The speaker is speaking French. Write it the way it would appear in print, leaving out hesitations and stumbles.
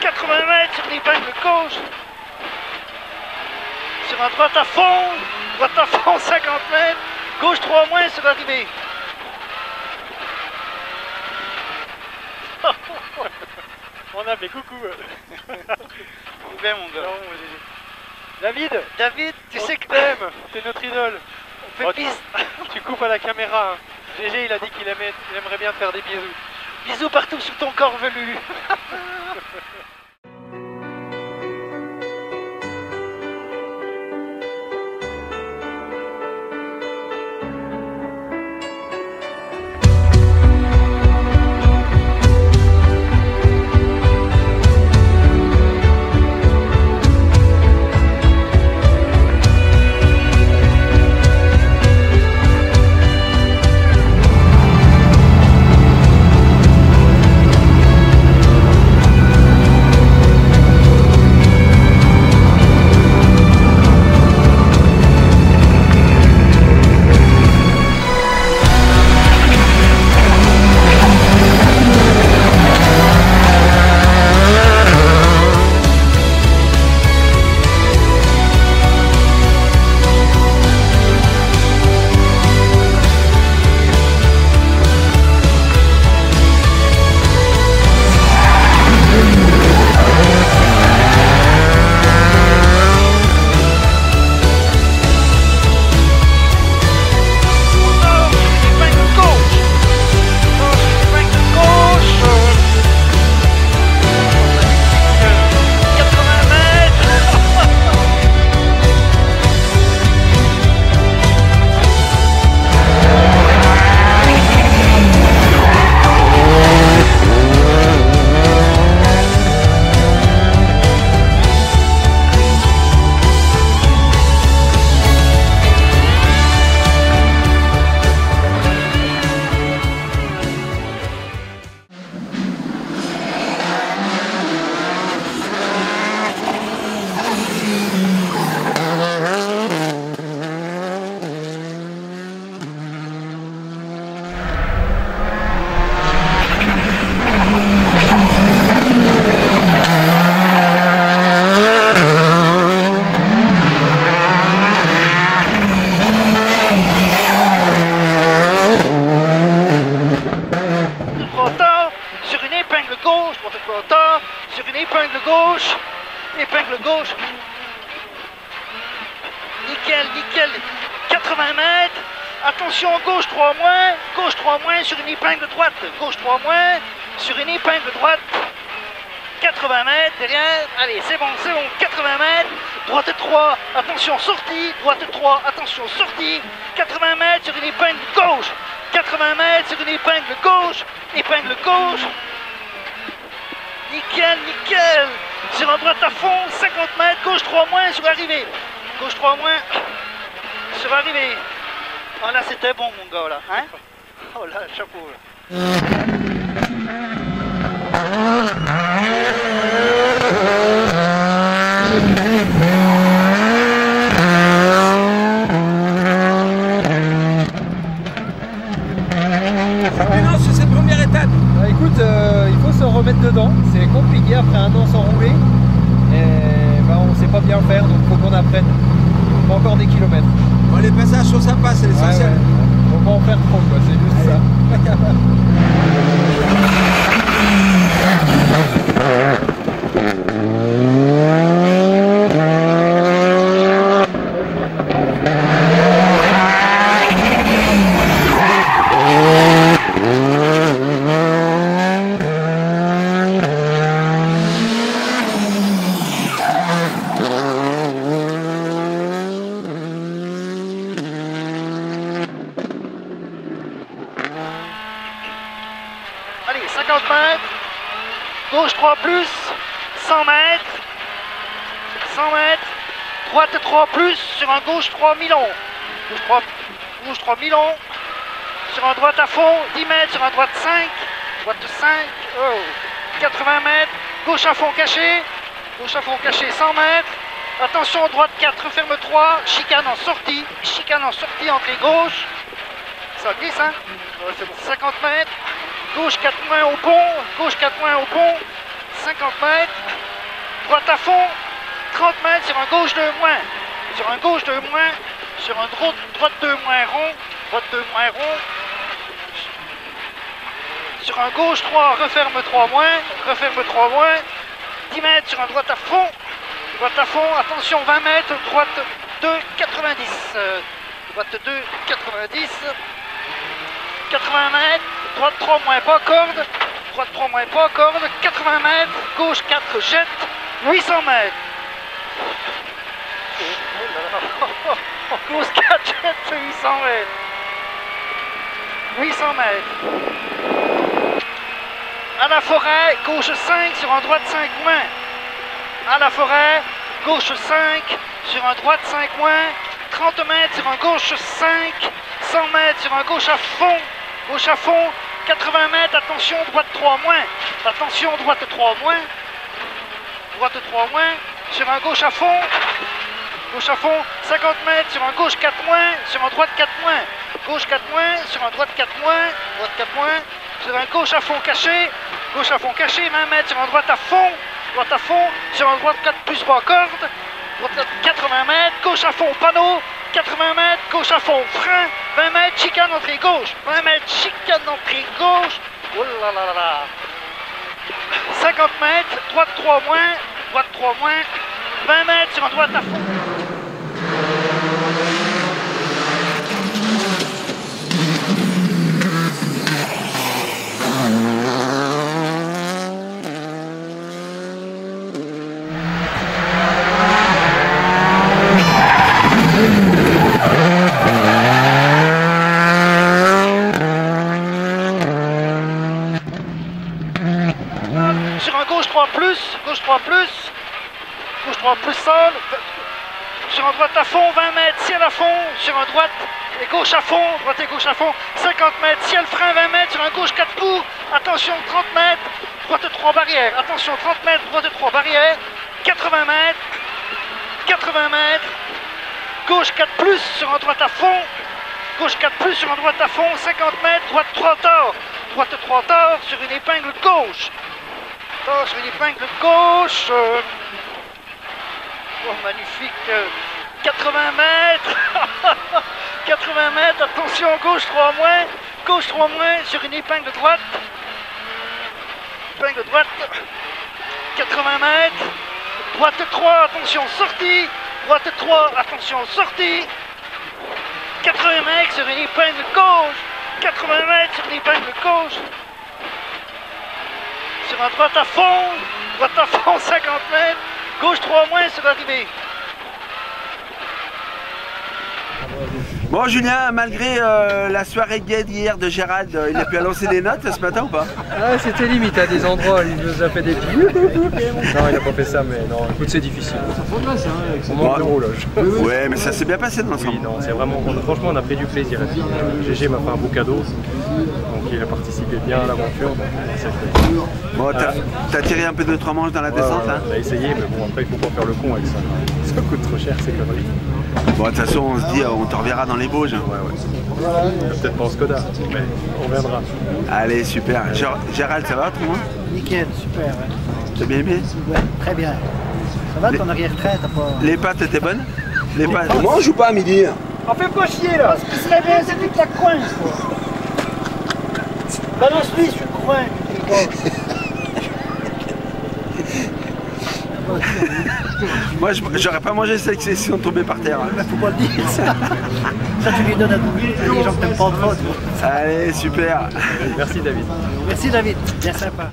80 mètres sur l'épingle gauche. Sur un droite à fond, 50 mètres. Gauche 3 moins sur l'arrivée. On a fait coucou. Bien mon gars. David, tu sais que t'aimes, c'est notre idole. on fait piste. Tu coupes à la caméra. Hein. GG, il a dit qu'il aimerait bien te faire des bisous. Bisous partout sur ton corps velu. Sur une épingle gauche. Nickel, 80 mètres. Attention, gauche 3 moins sur une épingle droite. Gauche 3 moins sur une épingle droite. 80 mètres derrière. Allez, c'est bon, 80 mètres. Droite 3, attention, sortie. Droite 3, attention, sortie. 80 mètres sur une épingle gauche. 80 mètres sur une épingle gauche. Épingle gauche. Nickel. Sur un droite à fond, 50 mètres, gauche 3 moins sur l'arrivée. Gauche 3 moins sur l'arrivée. Oh là, c'était bon, mon gars, là. Hein? Oh là, chapeau, là. Bilan sur cette première étape. Bah, écoute, il faut se remettre dedans. C'est compliqué après un an sans rouler. Et bah, on sait pas bien faire, donc faut qu'on apprenne. Pas encore des kilomètres. Bon, les passages sont sympas, c'est l'essentiel. Ouais. Faut pas en faire trop, quoi. C'est juste ça. Allez, 50 mètres, gauche 3 plus, 100 mètres, droite 3 plus, sur un gauche 3 mi-long, gauche 3 mi-long, sur un droite à fond, 10 mètres, sur un droite 5, oh, 80 mètres, gauche à fond caché, 100 mètres, attention, droite 4, ferme 3, chicane en sortie entre les gauches, ça glisse, hein, ouais, c'est bon, 50 mètres, gauche 4 moins au pont, 50 mètres. Droite à fond, 30 mètres sur un gauche 2 moins. Sur un gauche 2 moins, sur un droite 2 moins rond, droite 2 moins rond. Sur un gauche 3, referme 3 moins, referme 3 moins. 10 mètres sur un droite à fond, attention 20 mètres, droite 2, 90. Droite 2, 90. 80 mètres, droite 3 moins pas corde, droite 3 moins pas corde, 80 mètres, gauche 4 jette, 800 mètres. Gauche 4 jette, 800 mètres. 800 mètres. À la forêt, gauche 5 sur un droite 5 moins. À la forêt, gauche 5 sur un droite 5 moins. 30 mètres sur un gauche 5. 100 mètres sur un gauche à fond. Gauche à fond. 80 mètres, attention, droite 3 moins. Attention, droite 3 moins. Droite 3 moins. Sur un gauche à fond. Gauche à fond. 50 mètres sur un gauche 4 moins. Sur un droite 4 moins. Gauche 4 moins. Sur un droite 4 moins. Droite 4 moins. Sur un gauche à fond caché. Gauche à fond caché. 20 mètres sur un droite à fond. Droite à fond. Sur un droite 4 plus pas corde. Droite 80 mètres. Gauche à fond panneau. 80 mètres. Gauche à fond frein. 20 mètres chicane entrée gauche. 20 mètres chicane entrée gauche. Oh là là là là. 50 mètres. Droite 3 moins. Droite 3 moins. 20 mètres sur un droite à fond. Sur un gauche 3 plus, gauche 3 plus, gauche 3 plus sol, sur un droite à fond, 20 mètres, ciel à fond, sur un droite et gauche à fond, droite et gauche à fond, 50 mètres, ciel frein, 20 mètres, sur un gauche 4 coups, attention 30 mètres, droite 3 barrières, attention 30 mètres, droite 3 barrières, 80 mètres, 80 mètres, gauche 4 plus sur un droite à fond, gauche 4 plus sur un droite à fond, 50 mètres, droite 3 tort, droite 3 tort sur une épingle gauche. Sur une épingle gauche. Oh, magnifique. 80 mètres. 80 mètres. Attention, gauche 3 moins. Gauche 3 moins sur une épingle droite. Épingle droite. 80 mètres. Droite 3, attention, sortie. Droite 3, attention, sortie. 80 mètres sur une épingle gauche. 80 mètres sur une épingle gauche. Sur un droite à fond, 50 mètres, gauche 3 moins sur l'arrivée. Bon Julien, malgré la soirée gaie d'hier de Gérald, il a pu annoncer des notes ce matin ou pas? Ah, c'était limite à des endroits, il nous a fait des petits. Non, il n'a pas fait ça, mais non, écoute, c'est difficile. On manque de roulage. Ouais, mais ça s'est bien passé dans l'ensemble. Oui, non, c'est vraiment, franchement, on a pris du plaisir. GG m'a fait un beau cadeau, donc il a participé bien à l'aventure. Bon, t'as tiré un peu de 3 manches dans la descente là? On a essayé, mais bon, après, il faut pas faire le con avec ça. Ça coûte trop cher, ces conneries. Bon, de toute façon, on se dit, on te reverra dans les Bauges. Ouais. Peut-être pas en Skoda, mais on reviendra. Allez, super. Gérald, ça va tout le monde? Nickel, super. Ouais. T'as bien aimé? Ouais, très bien. Ça va ton arrière-train, t'as pas... Les pâtes étaient bonnes? Les pâtes. On mange ou pas à midi? On fait pas chier là. Ce qui serait bien, c'est que tu la coinces, quoi. Balance-lui sur le coin, tu Moi, j'aurais pas mangé ça si on tombait par terre. faut pas le dire, ça. Ça, tu lui donnes à les gens que t'aimes pas trop. Allez, super. Merci David. Merci David, bien sympa.